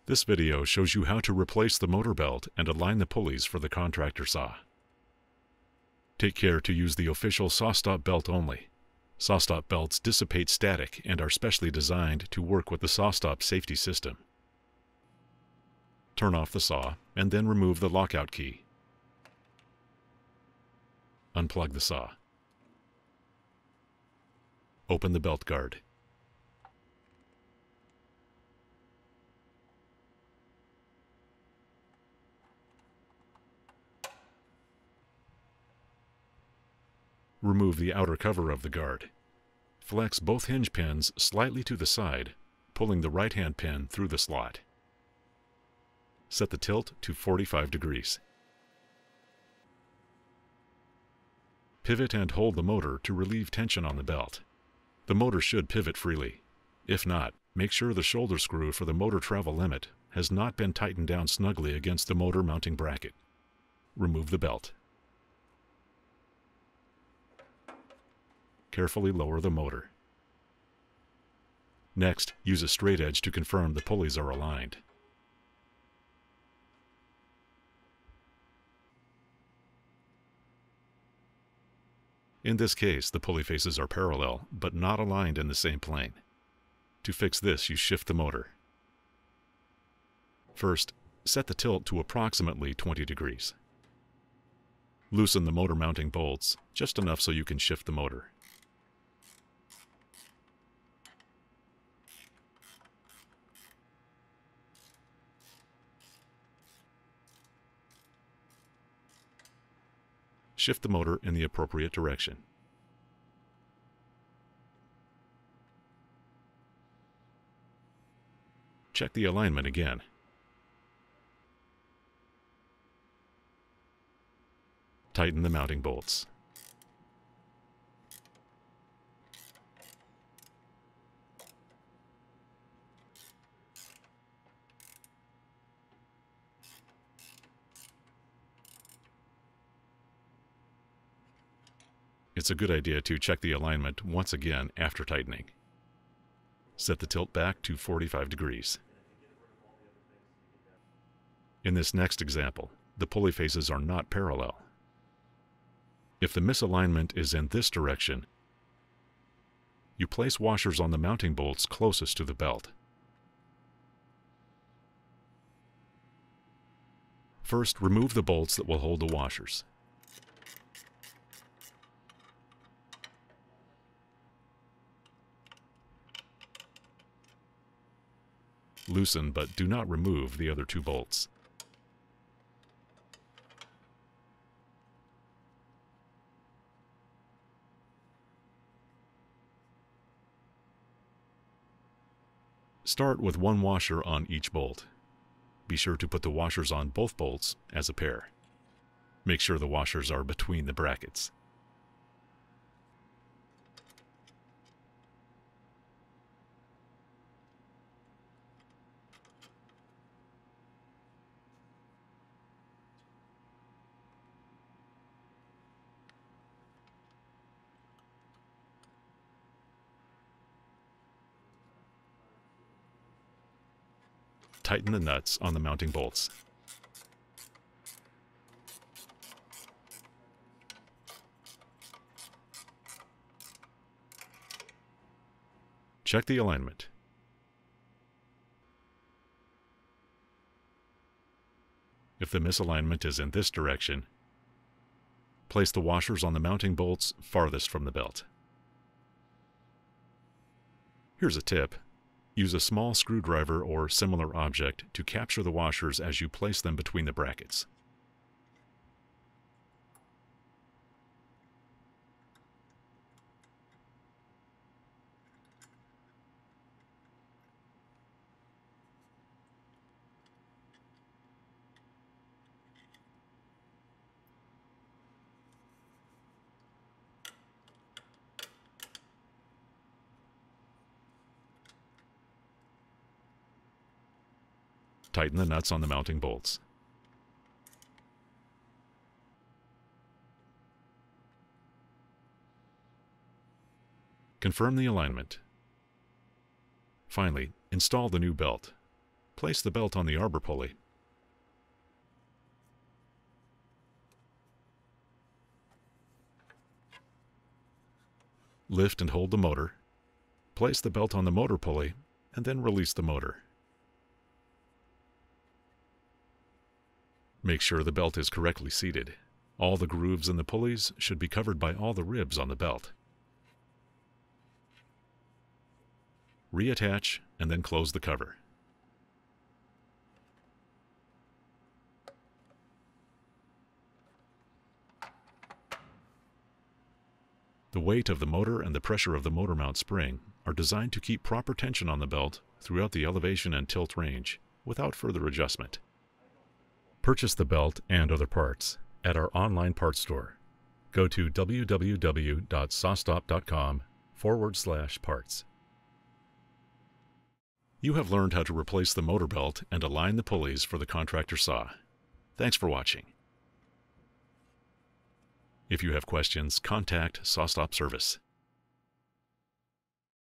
This video shows you how to replace the motor belt and align the pulleys for the Contractor Saw. Take care to use the official SawStop belt only. SawStop belts dissipate static and are specially designed to work with the SawStop safety system. Turn off the saw and then remove the lockout key. Unplug the saw. Open the belt guard. Remove the outer cover of the guard. Flex both hinge pins slightly to the side, pulling the right-hand pin through the slot. Set the tilt to 45 degrees. Pivot and hold the motor to relieve tension on the belt. The motor should pivot freely. If not, make sure the shoulder screw for the motor travel limit has not been tightened down snugly against the motor mounting bracket. Remove the belt. Carefully lower the motor. Next, use a straight edge to confirm the pulleys are aligned. In this case, the pulley faces are parallel, but not aligned in the same plane. To fix this, you shift the motor. First, set the tilt to approximately 20 degrees. Loosen the motor mounting bolts, just enough so you can shift the motor. Shift the motor in the appropriate direction. Check the alignment again. Tighten the mounting bolts. It's a good idea to check the alignment once again after tightening. Set the tilt back to 45 degrees. In this next example, the pulley faces are not parallel. If the misalignment is in this direction, you place washers on the mounting bolts closest to the belt. First, remove the bolts that will hold the washers. Loosen but do not remove the other two bolts. Start with one washer on each bolt. Be sure to put the washers on both bolts as a pair. Make sure the washers are between the brackets. Tighten the nuts on the mounting bolts. Check the alignment. If the misalignment is in this direction, place the washers on the mounting bolts farthest from the belt. Here's a tip. Use a small screwdriver or similar object to capture the washers as you place them between the brackets. Tighten the nuts on the mounting bolts. Confirm the alignment. Finally, install the new belt. Place the belt on the arbor pulley. Lift and hold the motor. Place the belt on the motor pulley and then release the motor. Make sure the belt is correctly seated. All the grooves in the pulleys should be covered by all the ribs on the belt. Reattach and then close the cover. The weight of the motor and the pressure of the motor mount spring are designed to keep proper tension on the belt throughout the elevation and tilt range without further adjustment. Purchase the belt and other parts at our online parts store. Go to www.sawstop.com/parts. You have learned how to replace the motor belt and align the pulleys for the Contractor Saw. Thanks for watching. If you have questions, contact SawStop Service.